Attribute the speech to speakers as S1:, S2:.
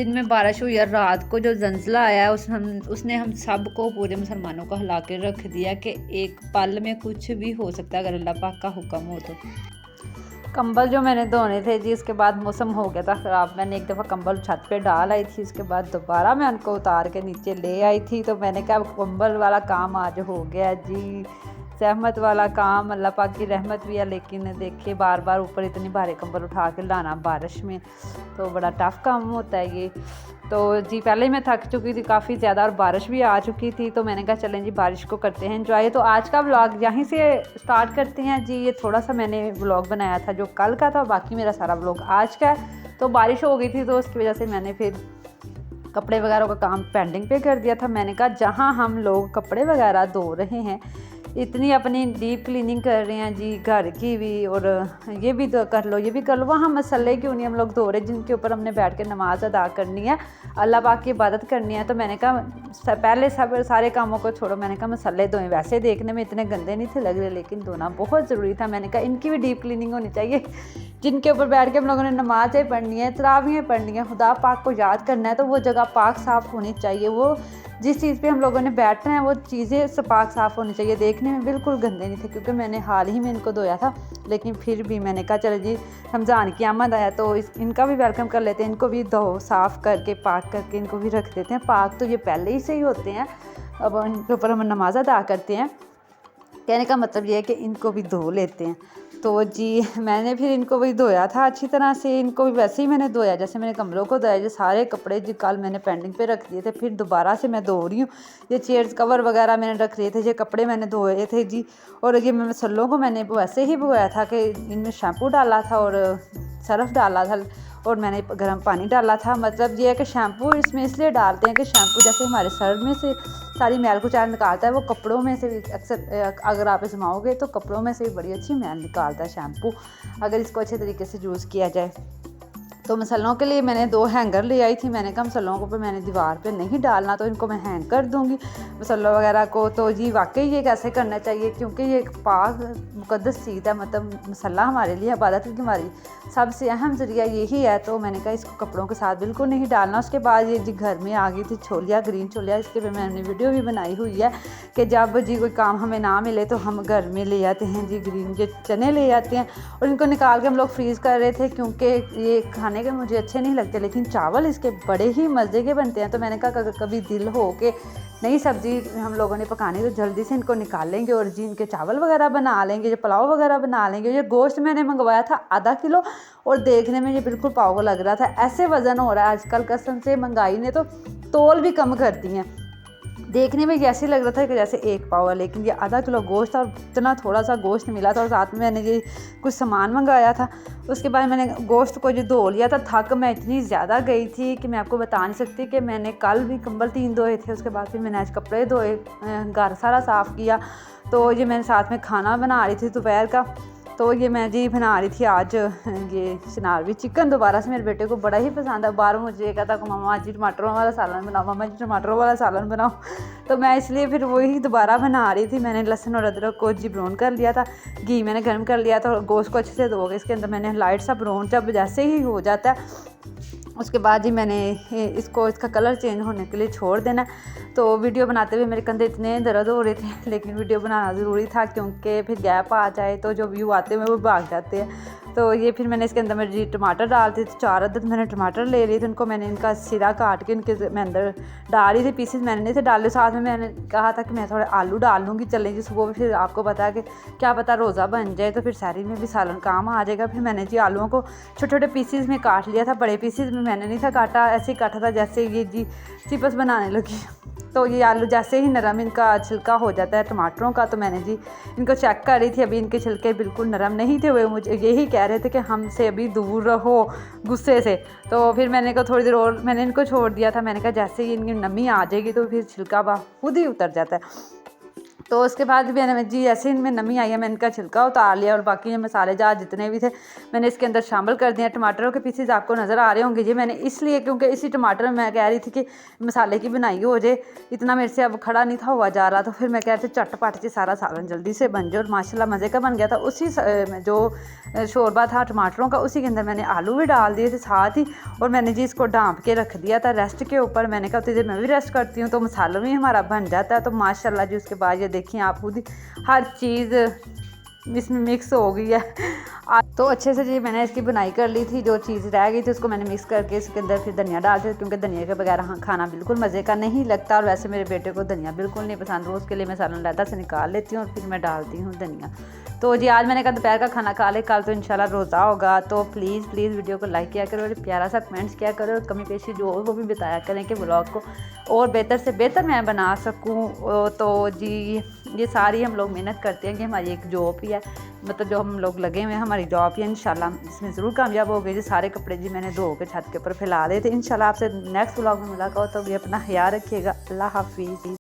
S1: दिन में बारिश हुई और रात को जो जंजला आया उसने हम सब को, पूरे मुसलमानों को हिला के रख दिया कि एक पल में कुछ भी हो सकता है अगर अल्लाह पाक का हुक्म हो तो। कंबल जो मैंने धोने थे जी, उसके बाद मौसम हो गया था ख़राब। मैंने एक दफ़ा कंबल छत पे डाल आई थी, उसके बाद दोबारा मैं उनको उतार के नीचे ले आई थी। तो मैंने कहा कंबल वाला काम आज हो गया जी, सहमत वाला काम। अल्लाह पाक की रहमत भी है, लेकिन देखिए बार बार ऊपर इतनी भारी कंबल उठा के लाना बारिश में तो बड़ा टफ़ काम होता है ये। तो जी पहले ही मैं थक चुकी थी काफ़ी ज़्यादा और बारिश भी आ चुकी थी, तो मैंने कहा चलें जी बारिश को करते हैं एंजॉय। तो आज का व्लॉग यहीं से स्टार्ट करते हैं जी। ये थोड़ा सा मैंने व्लॉग बनाया था जो कल का था, बाकी मेरा सारा व्लॉग आज का है। तो बारिश हो गई थी तो उसकी वजह से मैंने फिर कपड़े वगैरह का काम पेंडिंग पे कर दिया था। मैंने कहा जहाँ हम लोग कपड़े वगैरह धो रहे हैं, इतनी अपनी डीप क्लीनिंग कर रहे हैं जी घर की भी, और ये भी तो कर लो ये भी कर लो, वहाँ मसले क्यों नहीं हम लोग धो रहे जिनके ऊपर हमने बैठ के नमाज़ अदा करनी है, अल्लाह पाक की इबादत करनी है। तो मैंने कहा पहले सब सारे कामों को छोड़ो, मैंने कहा मसले धोएं। वैसे देखने में इतने गंदे नहीं थे लग रहे, लेकिन धोना बहुत ज़रूरी था। मैंने कहा इनकी भी डीप क्लीनिंग होनी चाहिए, जिनके ऊपर बैठ के हम लोगों ने नमाज़ें पढ़नी है, तरावियाँ पढ़नी है, खुदा पाक को याद करना है, तो वो जगह पाक साफ़ होनी चाहिए। वो जिस चीज़ पे हम लोगों ने बैठना है वो चीज़ें पाक साफ़ होनी चाहिए। देखने में बिल्कुल गंदे नहीं थे, क्योंकि मैंने हाल ही में इनको धोया था, लेकिन फिर भी मैंने कहा चलो जी रमज़ान की आमद आया तो इनका भी वेलकम कर लेते हैं, इनको भी धो साफ़ करके पाक करके इनको भी रख देते हैं। पाक तो ये पहले ही से ही होते हैं, अब इनके ऊपर हम नमाज अदा करते हैं। कहने का मतलब ये है कि इनको भी धो लेते हैं। तो जी मैंने फिर इनको भी धोया था अच्छी तरह से, इनको भी वैसे ही मैंने धोया जैसे मैंने कमरों को धोया। जो सारे कपड़े जी कल मैंने पेंडिंग पे रख दिए थे, फिर दोबारा से मैं धो रही हूँ। ये चेयर्स कवर वगैरह मैंने रख दिए थे, ये कपड़े मैंने धोए थे जी। और ये मसलों को मैंने वैसे ही धोया था कि इनमें शैम्पू डाला था और सर्फ़ डाला था और मैंने गर्म पानी डाला था। मतलब ये है कि शैम्पू इसमें इसलिए डालते हैं कि शैम्पू जैसे हमारे सर में से सारी मैल कुचैल निकालता है, वो कपड़ों में से भी अक्सर अगर आप आजमाओगे तो कपड़ों में से भी बड़ी अच्छी मैल निकालता है शैम्पू, अगर इसको अच्छे तरीके से यूज़ किया जाए। तो मसलों के लिए मैंने 2 हैंगर ले आई थी। मैंने कहा मसलों को मैंने दीवार पे नहीं डालना, तो इनको मैं हैंग कर दूँगी मसलों वगैरह को। तो जी वाकई ये कैसे करना चाहिए, क्योंकि ये एक पाक मुक़द्दस चीज़ है, मतलब मसला हमारे लिए इबादत की हमारी सबसे अहम ज़रिया यही है। तो मैंने कहा इसको कपड़ों के साथ बिल्कुल नहीं डालना। उसके बाद ये जी घर में आ गई थी छोलिया, ग्रीन छोलिया, इसके पे मैंने वीडियो भी बनाई हुई है कि जब जी कोई काम हमें ना मिले तो हम घर में ले आते हैं जी ग्रीन जो चने ले आते हैं, और इनको निकाल के हम लोग फ्रीज़ कर रहे थे, क्योंकि ये खाने के मुझे अच्छे नहीं लगते, लेकिन चावल इसके बड़े ही मज़े के बनते हैं। तो मैंने कहा कभी दिल हो के नई सब्ज़ी हम लोगों ने पकानी तो जल्दी से इनको निकाल लेंगे और जी इनके चावल वगैरह बना लेंगे, जो पुलाव वगैरह बना लेंगे। ये गोश्त मैंने मंगवाया था आधा किलो और देखने में ये बिल्कुल पाव लग रहा था, ऐसे वज़न हो रहा है आजकल। कसम से महंगाई ने तो तोल भी कम कर दी हैं। देखने में ऐसे लग रहा था कि जैसे 1 पाव है, लेकिन ये आधा किलो गोश्त और इतना थोड़ा सा गोश्त मिला था, और साथ में मैंने ये कुछ सामान मंगाया था। उसके बाद मैंने गोश्त को जो धो लिया था। थक मैं इतनी ज़्यादा गई थी कि मैं आपको बता नहीं सकती कि मैंने कल भी कंबल 3 धोए थे, उसके बाद फिर मैंने आज कपड़े धोए, घर सारा साफ़ किया। तो ये मैंने साथ में खाना बना रही थी दोपहर का। तो ये मैं जी बना रही थी आज ये शनारवी चिकन। दोबारा से मेरे बेटे को बड़ा ही पसंद है, बार मुझे कहता कि मम्मा जी टमाटरों वाला सालन बनाओ, मम्मा जी टमाटरों वाला सालन बनाओ। तो मैं इसलिए फिर वही दोबारा बना रही थी। मैंने लहसुन और अदरक को जी ब्राउन कर लिया था, घी मैंने गर्म कर लिया था, और गोश्त को अच्छे से धो के इसके अंदर मैंने लाइट सा ब्राउन जब जैसे ही हो जाता है उसके बाद जी मैंने इसका कलर चेंज होने के लिए छोड़ देना। तो वीडियो बनाते हुए मेरे कंधे इतने दर्द हो रहे थे, लेकिन वीडियो बनाना ज़रूरी था, क्योंकि फिर गैप आ जाए तो जो व्यू आते हैं वो भाग जाते हैं। तो ये फिर मैंने इसके अंदर जी टमाटर डालते थे, 4 अदद मैंने टमाटर ले लिए थे। उनको मैंने इनका सिरा काट के इनके मैं अंदर डाल रही थी, पीसेस मैंने नहीं थे डाले। साथ में मैंने कहा था कि मैं थोड़े आलू डाल लूँगी, चलें जी सुबह फिर आपको पता है कि क्या पता रोज़ा बन जाए तो फिर सहरी में भी सालन काम आ जाएगा। फिर मैंने जी आलूओं को छोटे छोटे पीसेस में काट लिया था, बड़े पीसेस में मैंने नहीं था काटा, ऐसे ही काटा था जैसे ये जी चिप्स बनाने लगी। तो ये आलू जैसे ही नरम इनका छिलका हो जाता है टमाटरों का, तो मैंने जी इनको चेक कर रही थी, अभी इनके छिलके बिल्कुल नरम नहीं थे हुए, मुझे यही कह रहे थे कि हमसे अभी दूर रहो गुस्से से। तो फिर मैंने कहा थोड़ी देर और मैंने इनको छोड़ दिया था। मैंने कहा जैसे ही इनकी नमी आ जाएगी तो फिर छिलका खुद ही उतर जाता है। तो उसके बाद भी मैंने जी ऐसे इनमें नमी आई है, मैंने इनका छिलका उतार लिया और बाकी ये मसाले जहाँ जितने भी थे मैंने इसके अंदर शामिल कर दिए। टमाटरों के पीसेज आपको नज़र आ रहे होंगे जी, मैंने इसलिए क्योंकि इसी टमाटर में मैं कह रही थी कि मसाले की बनाई हो जाए, इतना मेरे से अब खड़ा नहीं था हुआ जा रहा, तो फिर मैं कह रही थी चटपट से सारा सालन जल्दी से बन जाए और माशाल्लाह मज़े का बन गया था। उसी जो शोरबा था टमाटरों का उसी के अंदर मैंने आलू भी डाल दिए थे साथ ही, और मैंने जी इसको ढाँप के रख दिया था रेस्ट के ऊपर। मैंने कहा उतनी देर मैं भी रेस्ट करती हूँ तो मसाला भी हमारा बन जाता है। तो माशाल्लाह जी उसके बाद ये देखिए आप खुद ही हर चीज़ इसमें मिक्स हो गई है। तो अच्छे से जी मैंने इसकी बुनाई कर ली थी, जो चीज़ रह गई थी उसको मैंने मिक्स करके इसके अंदर फिर धनिया डाल दिया, क्योंकि धनिया के बगैर खाना बिल्कुल मज़े का नहीं लगता। और वैसे मेरे बेटे को धनिया बिल्कुल नहीं पसंद, वो उसके लिए मैं सालन लहदा से निकाल लेती हूँ और फिर मैं डालती हूँ धनिया। तो जी आज मैंने कहा दोपहर का खाना खा ले, कल तो इंशाल्लाह रोज़ा होगा। तो प्लीज़ वीडियो को लाइक किया करो और प्यारा सा कमेंट्स किया करो, और कमी पेशी जो हो वो भी बताया करें कि ब्लॉग को और बेहतर से बेहतर मैं बना सकूँ। तो जी ये सारी हम लोग मेहनत करते हैं कि हमारी एक जॉब ही है, मतलब जो हम लोग लगे हुए हैं हमारी जॉब ही है, इंशाल्लाह इसमें ज़रूर कामयाब हो गई। जी सारे कपड़े जी मैंने धो के छत के ऊपर फैला दिए थे। इंशाल्लाह आपसे नेक्स्ट ब्लॉग में मुलाकात होगी। अपना ख्याल रखिएगा। अल्लाह हाफिज़।